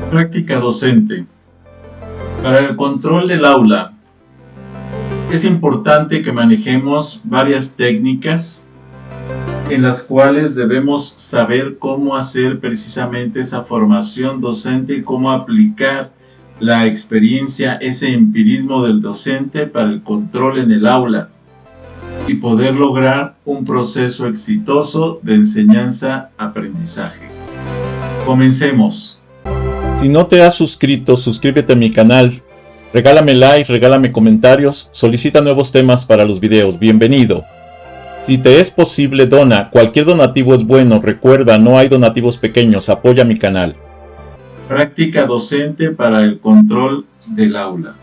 Práctica docente. Para el control del aula, es importante que manejemos varias técnicas en las cuales debemos saber cómo hacer precisamente esa formación docente y cómo aplicar la experiencia, ese empirismo del docente para el control en el aula y poder lograr un proceso exitoso de enseñanza-aprendizaje. Comencemos. Si no te has suscrito, suscríbete a mi canal, regálame like, regálame comentarios, solicita nuevos temas para los videos, bienvenido. Si te es posible, dona, cualquier donativo es bueno, recuerda, no hay donativos pequeños, apoya mi canal. Práctica docente para el control del aula.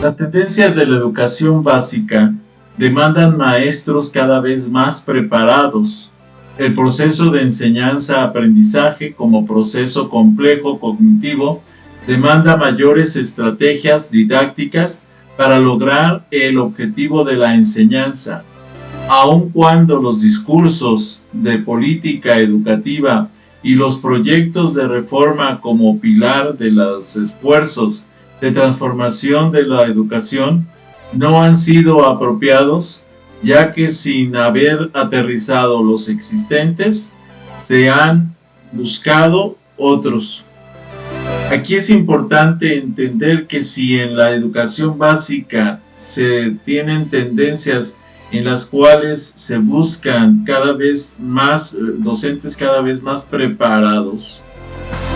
Las tendencias de la educación básica demandan maestros cada vez más preparados. El proceso de enseñanza-aprendizaje como proceso complejo cognitivo demanda mayores estrategias didácticas para lograr el objetivo de la enseñanza. Aun cuando los discursos de política educativa y los proyectos de reforma como pilar de los esfuerzos de transformación de la educación no han sido apropiados, ya que sin haber aterrizado los existentes, se han buscado otros. Aquí es importante entender que si en la educación básica se tienen tendencias en las cuales se buscan cada vez más docentes cada vez más preparados,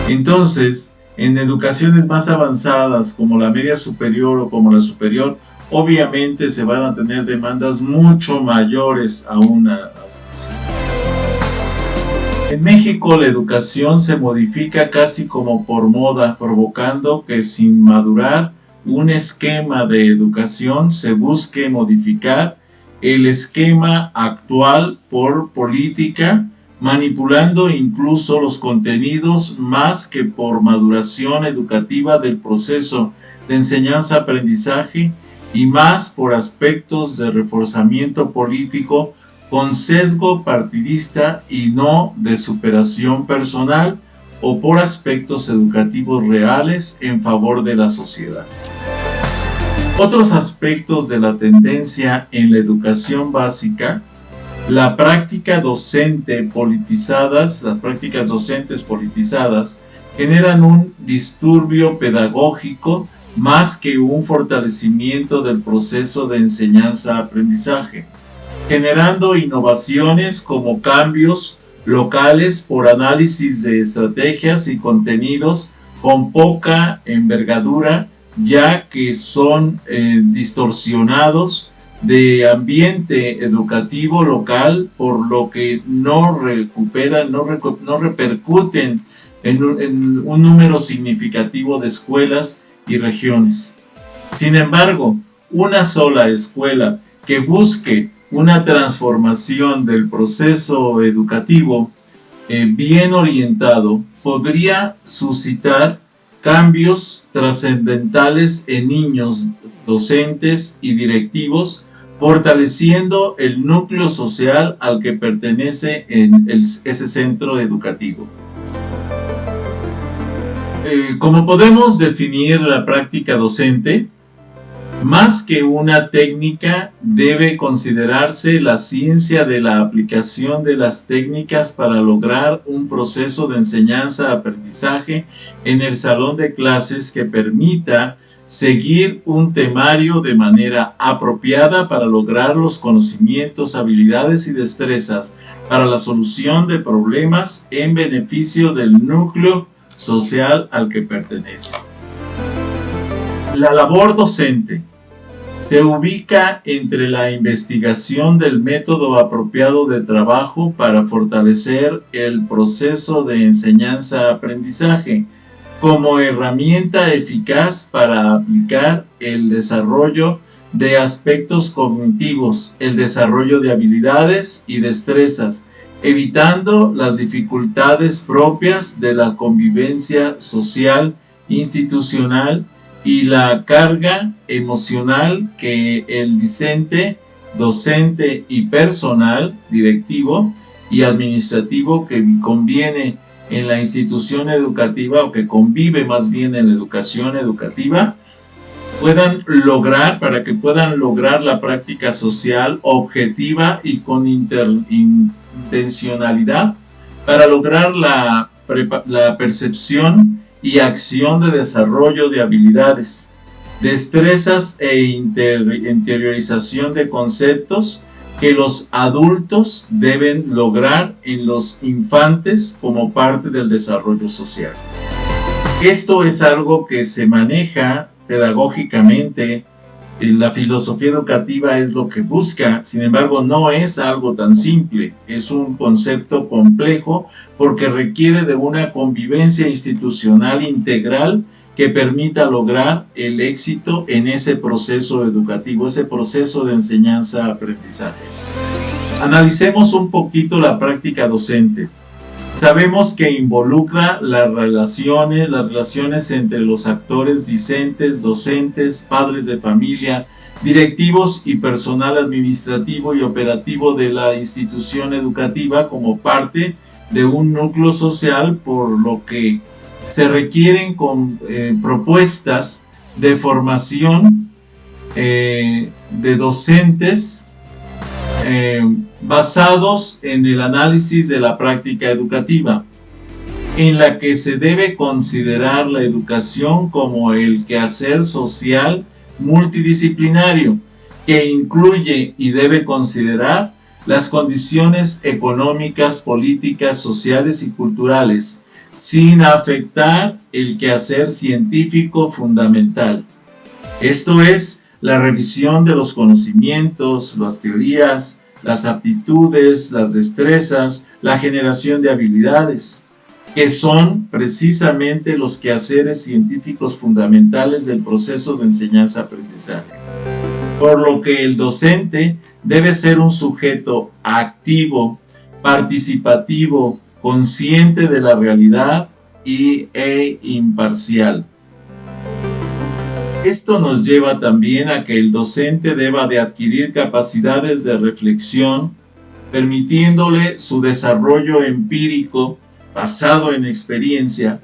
entonces en educaciones más avanzadas como la media superior o como la superior, obviamente se van a tener demandas mucho mayores a una. En México la educación se modifica casi como por moda, provocando que sin madurar un esquema de educación se busque modificar el esquema actual por política, manipulando incluso los contenidos más que por maduración educativa del proceso de enseñanza-aprendizaje y más por aspectos de reforzamiento político con sesgo partidista y no de superación personal o por aspectos educativos reales en favor de la sociedad. Otros aspectos de la tendencia en la educación básica, la práctica docente politizadas, las prácticas docentes politizadas generan un disturbio pedagógico más que un fortalecimiento del proceso de enseñanza-aprendizaje, generando innovaciones como cambios locales por análisis de estrategias y contenidos con poca envergadura, ya que son distorsionados de ambiente educativo local, por lo que no repercuten en un número significativo de escuelas y regiones. Sin embargo, una sola escuela que busque una transformación del proceso educativo bien orientado podría suscitar cambios trascendentales en niños, docentes y directivos, fortaleciendo el núcleo social al que pertenece ese centro educativo. ¿Cómo podemos definir la práctica docente? Más que una técnica, debe considerarse la ciencia de la aplicación de las técnicas para lograr un proceso de enseñanza-aprendizaje en el salón de clases que permita seguir un temario de manera apropiada para lograr los conocimientos, habilidades y destrezas para la solución de problemas en beneficio del núcleo social al que pertenece. La labor docente se ubica entre la investigación del método apropiado de trabajo para fortalecer el proceso de enseñanza-aprendizaje como herramienta eficaz para aplicar el desarrollo de aspectos cognitivos, el desarrollo de habilidades y destrezas, evitando las dificultades propias de la convivencia social, institucional y la carga emocional que el discente, docente y personal directivo y administrativo que conviene en la institución educativa, o que convive más bien en la educación educativa, para que puedan lograr la práctica social objetiva y con intencionalidad, para lograr la percepción y acción de desarrollo de habilidades, destrezas e interiorización de conceptos que los adultos deben lograr en los infantes como parte del desarrollo social. Esto es algo que se maneja pedagógicamente. La filosofía educativa es lo que busca, sin embargo no es algo tan simple, es un concepto complejo porque requiere de una convivencia institucional integral que permita lograr el éxito en ese proceso educativo, ese proceso de enseñanza-aprendizaje. Analicemos un poquito la práctica docente. Sabemos que involucra las relaciones entre los actores discentes, docentes, padres de familia, directivos y personal administrativo y operativo de la institución educativa como parte de un núcleo social, por lo que se requieren propuestas de formación de docentes basados en el análisis de la práctica educativa, en la que se debe considerar la educación como el quehacer social multidisciplinario, que incluye y debe considerar las condiciones económicas, políticas, sociales y culturales, sin afectar el quehacer científico fundamental. Esto es la revisión de los conocimientos, las teorías, las aptitudes, las destrezas, la generación de habilidades, que son precisamente los quehaceres científicos fundamentales del proceso de enseñanza-aprendizaje. Por lo que el docente debe ser un sujeto activo, participativo, consciente de la realidad e imparcial. Esto nos lleva también a que el docente deba de adquirir capacidades de reflexión, permitiéndole su desarrollo empírico basado en experiencia,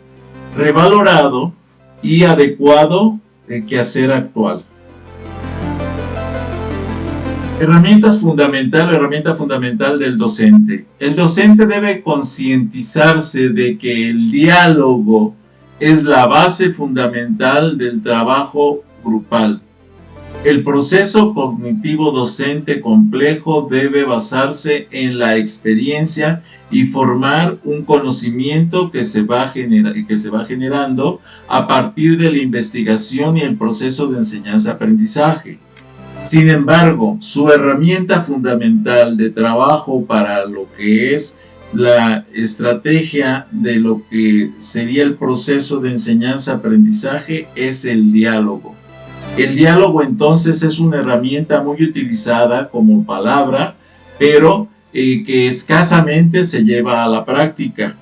revalorado y adecuado al quehacer actual. Herramienta fundamental del docente. El docente debe concientizarse de que el diálogo es la base fundamental del trabajo grupal. El proceso cognitivo docente complejo debe basarse en la experiencia y formar un conocimiento que se va generando a partir de la investigación y el proceso de enseñanza-aprendizaje. Sin embargo, su herramienta fundamental de trabajo para lo que es la estrategia de lo que sería el proceso de enseñanza-aprendizaje es el diálogo. El diálogo entonces es una herramienta muy utilizada como palabra, pero que escasamente se lleva a la práctica.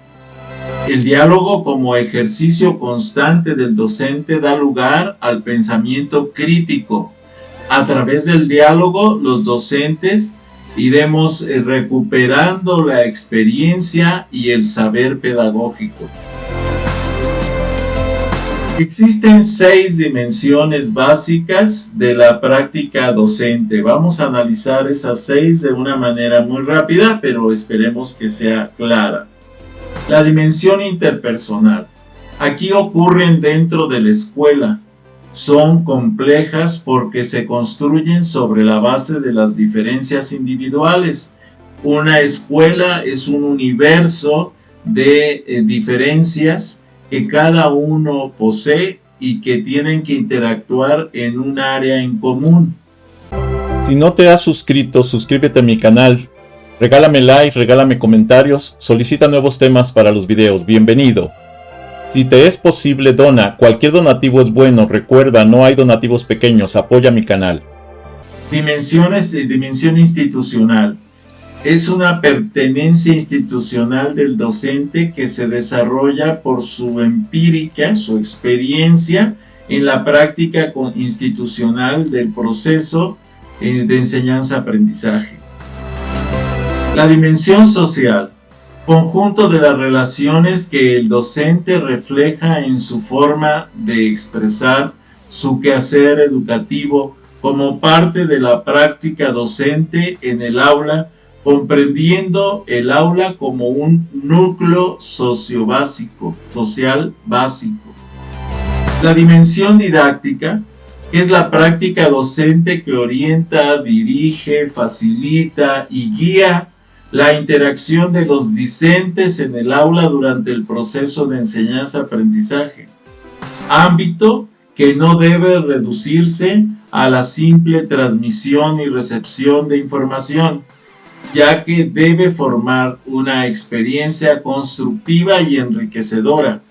El diálogo como ejercicio constante del docente da lugar al pensamiento crítico. A través del diálogo, los docentes iremos recuperando la experiencia y el saber pedagógico. Existen 6 dimensiones básicas de la práctica docente. Vamos a analizar esas 6 de una manera muy rápida, pero esperemos que sea clara. La dimensión interpersonal. Aquí ocurren dentro de la escuela. Son complejas porque se construyen sobre la base de las diferencias individuales. Una escuela es un universo de diferencias que cada uno posee y que tienen que interactuar en un área en común. Si no te has suscrito, suscríbete a mi canal. Regálame like, regálame comentarios, solicita nuevos temas para los videos. Bienvenido. Si te es posible, dona. Cualquier donativo es bueno. Recuerda, no hay donativos pequeños. Apoya mi canal. Dimensión institucional. Es una pertenencia institucional del docente que se desarrolla por su empírica, su experiencia en la práctica institucional del proceso de enseñanza-aprendizaje. La dimensión social, conjunto de las relaciones que el docente refleja en su forma de expresar su quehacer educativo como parte de la práctica docente en el aula, comprendiendo el aula como un núcleo social básico. La dimensión didáctica es la práctica docente que orienta, dirige, facilita y guía la interacción de los discentes en el aula durante el proceso de enseñanza-aprendizaje, ámbito que no debe reducirse a la simple transmisión y recepción de información, ya que debe formar una experiencia constructiva y enriquecedora.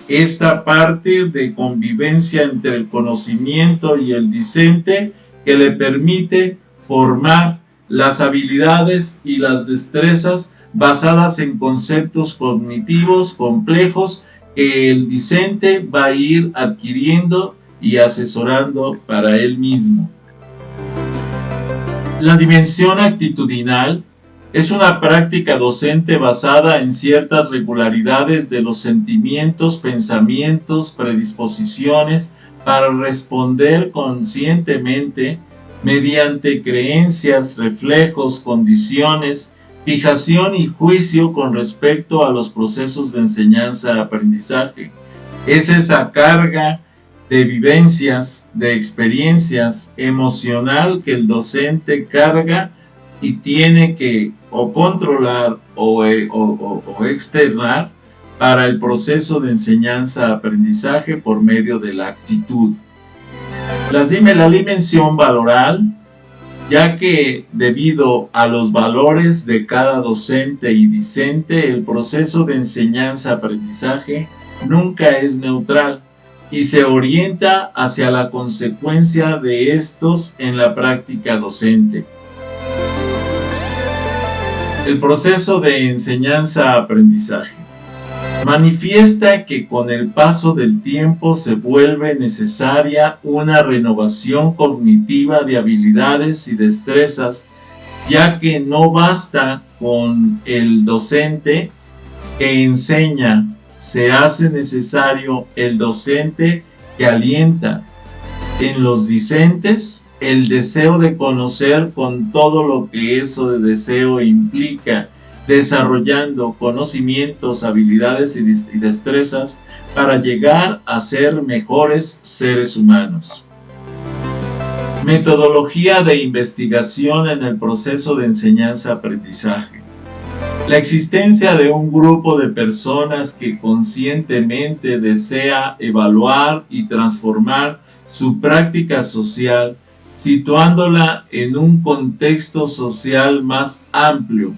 Esta parte de convivencia entre el conocimiento y el discente que le permite formar las habilidades y las destrezas basadas en conceptos cognitivos complejos que el discente va a ir adquiriendo y asesorando para él mismo. La dimensión actitudinal es una práctica docente basada en ciertas regularidades de los sentimientos, pensamientos, predisposiciones para responder conscientemente mediante creencias, reflejos, condiciones, fijación y juicio con respecto a los procesos de enseñanza-aprendizaje. Es esa carga de vivencias, de experiencias emocional que el docente carga y tiene que o controlar o externar para el proceso de enseñanza-aprendizaje por medio de la actitud. La dimensión valoral, ya que debido a los valores de cada docente y discente, el proceso de enseñanza-aprendizaje nunca es neutral y se orienta hacia la consecuencia de estos en la práctica docente. El proceso de enseñanza-aprendizaje manifiesta que con el paso del tiempo se vuelve necesaria una renovación cognitiva de habilidades y destrezas, ya que no basta con el docente que enseña, se hace necesario el docente que alienta en los discentes el deseo de conocer con todo lo que eso de deseo implica, desarrollando conocimientos, habilidades y destrezas para llegar a ser mejores seres humanos. Metodología de investigación en el proceso de enseñanza-aprendizaje. La existencia de un grupo de personas que conscientemente desea evaluar y transformar su práctica social, situándola en un contexto social más amplio.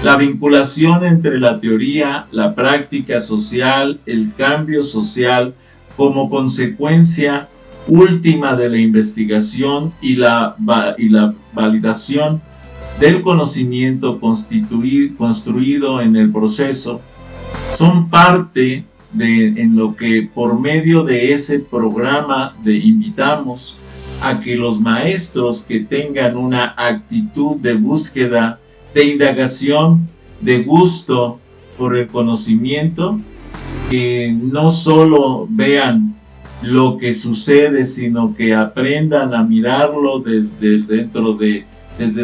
La vinculación entre la teoría, la práctica social, el cambio social como consecuencia última de la investigación y la validación del conocimiento construido en el proceso son parte en lo que por medio de ese programa invitamos a que los maestros que tengan una actitud de búsqueda, de indagación, de gusto por el conocimiento, que no solo vean lo que sucede, sino que aprendan a mirarlo desde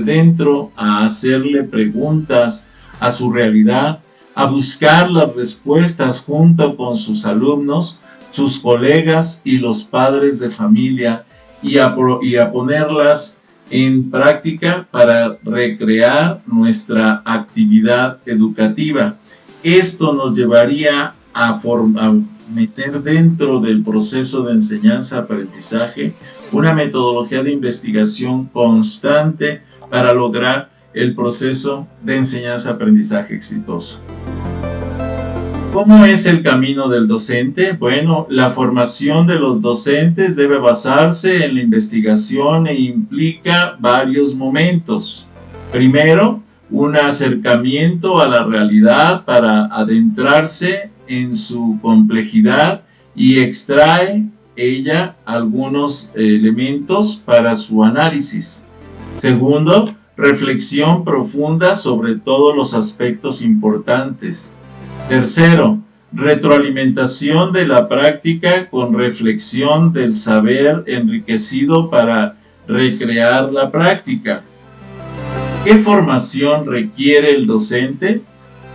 dentro, a hacerle preguntas a su realidad, a buscar las respuestas junto con sus alumnos, sus colegas y los padres de familia, y a ponerlas en práctica para recrear nuestra actividad educativa. Esto nos llevaría a meter dentro del proceso de enseñanza-aprendizaje una metodología de investigación constante para lograr el proceso de enseñanza-aprendizaje exitoso. ¿Cómo es el camino del docente? Bueno, la formación de los docentes debe basarse en la investigación e implica varios momentos. Primero, un acercamiento a la realidad para adentrarse en su complejidad y extrae ella algunos elementos para su análisis. Segundo, reflexión profunda sobre todos los aspectos importantes. Tercero, retroalimentación de la práctica con reflexión del saber enriquecido para recrear la práctica. ¿Qué formación requiere el docente?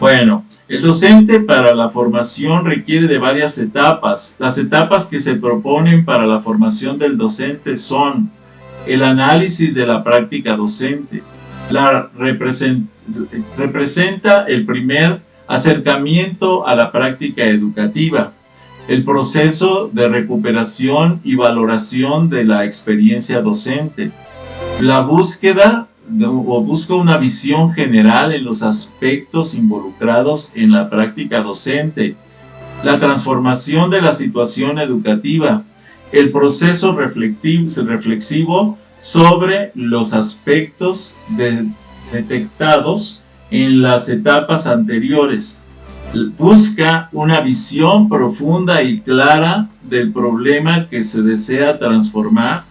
Bueno, el docente para la formación requiere de varias etapas. Las etapas que se proponen para la formación del docente son el análisis de la práctica docente. Representa el primer acercamiento a la práctica educativa, el proceso de recuperación y valoración de la experiencia docente, la busca una visión general en los aspectos involucrados en la práctica docente, la transformación de la situación educativa, el proceso reflexivo sobre los aspectos detectados en las etapas anteriores. Busca una visión profunda y clara del problema que se desea transformar.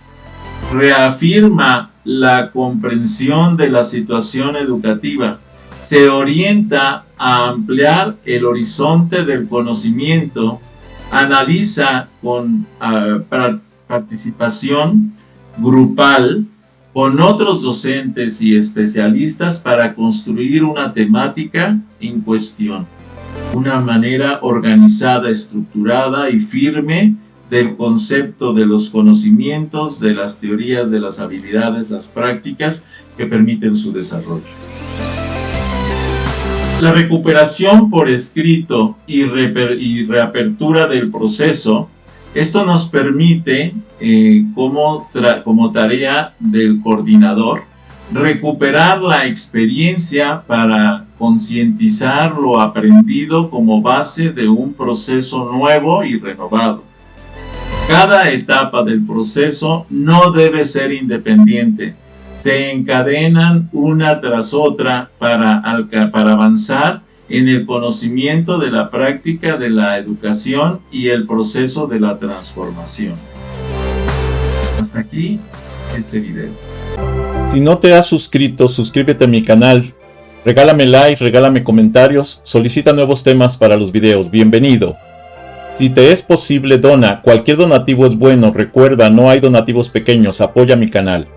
Reafirma la comprensión de la situación educativa. Se orienta a ampliar el horizonte del conocimiento. Analiza con participación grupal con otros docentes y especialistas para construir una temática en cuestión. Una manera organizada, estructurada y firme del concepto de los conocimientos, de las teorías, de las habilidades, las prácticas que permiten su desarrollo. La recuperación por escrito y reapertura del proceso. Esto nos permite, como tarea del coordinador, recuperar la experiencia para concientizar lo aprendido como base de un proceso nuevo y renovado. Cada etapa del proceso no debe ser independiente. Se encadenan una tras otra para avanzar en el conocimiento de la práctica de la educación y el proceso de la transformación. Hasta aquí este video. Si no te has suscrito, suscríbete a mi canal. Regálame like, regálame comentarios, solicita nuevos temas para los videos. Bienvenido. Si te es posible, dona. Cualquier donativo es bueno. Recuerda, no hay donativos pequeños. Apoya mi canal.